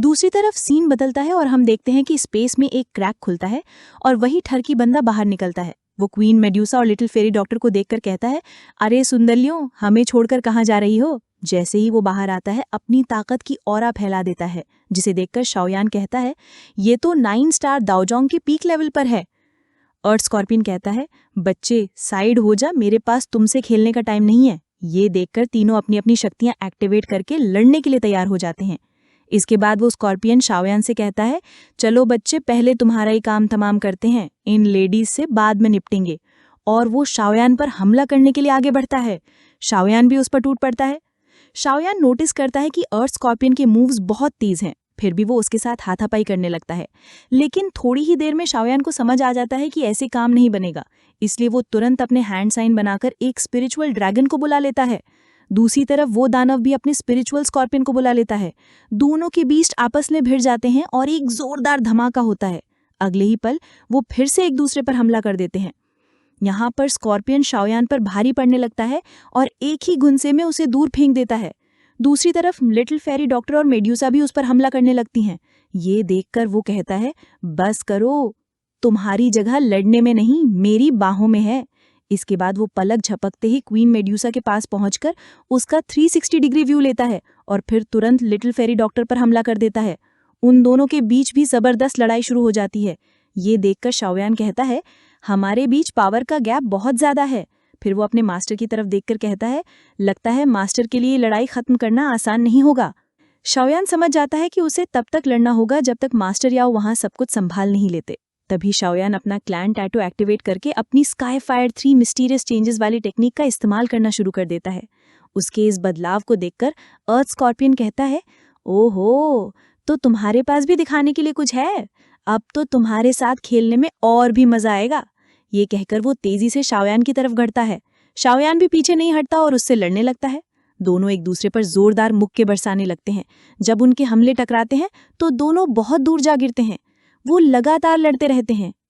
दूसरी तरफ सीन बदलता है और हम देखते हैं कि स्पेस में एक क्रैक खुलता है और वही ठरकी बंदा बाहर निकलता है। वो क्वीन मेड्यूसा और लिटिल फेरी डॉक्टर को देखकर कहता है, अरे सुंदरलियों, हमें छोड़कर कहाँ जा रही हो। जैसे ही वो बाहर आता है अपनी ताकत की ऑरा फैला देता है, जिसे देखकर शाओयान कहता है, ये तो 9 स्टार दाओजोंग के पीक लेवल पर है। अर्थ स्कॉर्पियन कहता है, बच्चे साइड हो जा, मेरे पास तुमसे खेलने का टाइम नहीं है। ये देखकर तीनों अपनी अपनी शक्तियां एक्टिवेट करके लड़ने के लिए तैयार हो जाते हैं। इसके बाद वो स्कॉर्पियन शाओयान से कहता है, चलो बच्चे, पहले तुम्हारा ही काम तमाम करते हैं, इन लेडीज से बाद में निपटेंगे। और वो शाओयान पर हमला करने के लिए आगे बढ़ता है। शाओयान भी उस पर टूट पड़ता है। शाओयान नोटिस करता है कि अर्थ स्कॉर्पियन के मूव्स बहुत तेज हैं, फिर भी वो उसके साथ हाथापाई करने लगता है। लेकिन थोड़ी ही देर में शाओयान को समझ आ जाता है कि ऐसे काम नहीं बनेगा, इसलिए वो तुरंत अपने हैंड साइन बनाकर एक स्पिरिचुअल ड्रैगन को बुला लेता है। दूसरी तरफ वो दानव भी अपने स्पिरिचुअल स्कॉर्पियन को बुला लेता है। दोनों के बीच आपस में भिड़ जाते हैं और एक जोरदार धमाका होता है। अगले ही पल वो फिर से एक दूसरे पर हमला कर देते हैं। यहाँ पर स्कॉर्पियन शाओयान पर भारी पड़ने लगता है और एक ही गुंसे में उसे दूर फेंक देता है। दूसरी तरफ लिटिल फेरी डॉक्टर और मेड्यूसा भी उस पर हमला करने लगती हैं। ये देखकर वो कहता है, बस करो, तुम्हारी जगह लड़ने में नहीं, मेरी बाहों में है। इसके बाद वो पलक झपकते ही क्वीन मेड्यूसा के पास पहुंचकर उसका 360 डिग्री व्यू लेता है और फिर तुरंत लिटिल फेरी डॉक्टर पर हमला कर देता है। उन दोनों के बीच भी जबरदस्त लड़ाई शुरू हो जाती है। ये देखकर शाओयान कहता है, हमारे बीच पावर का गैप बहुत ज्यादा है। फिर वो अपने मास्टर की तरफ देखकर कहता है, लगता है मास्टर के लिए लड़ाई खत्म करना आसान नहीं होगा। शाओयान समझ जाता है कि उसे तब तक लड़ना होगा जब तक मास्टर याओ वहां सब कुछ संभाल नहीं लेते। तभी शाओयान अपना क्लैन टैटू एक्टिवेट करके अपनी स्काई फायर 3 मिस्टीरियस चेंजेस वाली टेक्निक का इस्तेमाल करना शुरू कर देता है। उसके इस बदलाव को देखकर अर्थ स्कॉर्पियन कहता है, ओहो, तो तुम्हारे पास भी दिखाने के लिए कुछ है। अब तो तुम्हारे साथ खेलने में और भी मजा आएगा। ये कहकर वो तेजी से शाओयान की तरफ बढ़ता है। शाओयान भी पीछे नहीं हटता और उससे लड़ने लगता है। दोनों एक दूसरे पर जोरदार मुक्के बरसाने लगते हैं। जब उनके हमले टकराते हैं तो दोनों बहुत दूर जा गिरते हैं। वो लगातार लड़ते रहते हैं।